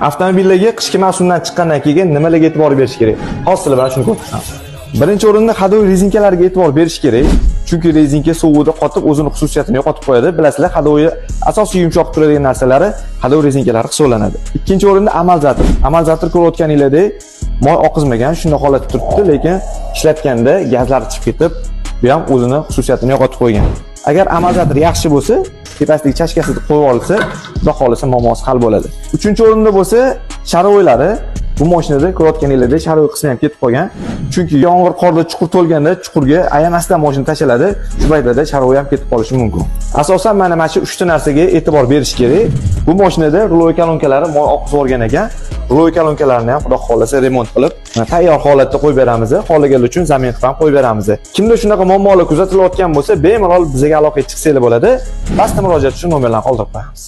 Avtomobillarga qishki mavsumdan chiqqandan keyin nimalarga e'tibor berish kerak? Hozir sizlar bilan shuni ko'ramiz. Birinchi o'rinda hadoviy rezinkalarga e'tibor berish kerak. Chunki rezinka suvida qotib o'zining xususiyatini yo'qotib qo'yadi. Bilasizlar, hadoviy asosiy yumshoq turadigan narsalari hadoviy rezinkalari hisoblanadi. Ikkinchi o'rinda amalzator. Amalzator ko'rayotganinglardek moy oqizmagan, shunday holatda turibdi, lekin ishlatganda gazlar chiqib ketib, bu ham o'zining xususiyatini yo'qotib qo'ygan. Agar amalzator yaxshi bo'lsa, tepasidagi chashkasini qo'yib olsa, xudo xolisa muammosi hal bo'ladi. Uchinchi o'rinda bo'lsa, sharoylari. Bu mashinada ko'rayotganinglardek sharoy qismi ham ketib qolgan. Chunki yomg'ir qorda chuqur to'lganda chuqurga ayamasdan mashina tashaladi. Shu paytda sharoy ham ketib qolishi mumkin. Asosan mana shu 3 ta narsaga e'tibor berish kerak. Bu mashinada ruloy kolonkalari moy oqizib olgan ekan. Ruloy kolonkalarni ham xudo xolisa remont qilib, tayyor holatda qo'yib beramiz. Xohlaganlar uchun zamin qilib ham qo'yib beramiz. Kimda shunaqa muammolar kuzatilayotgan bo'lsa, bemalol bizga aloqaga chiqsanglar bo'ladi. Pastda murojaat uchun nomerlarni qoldirib qo'yamiz.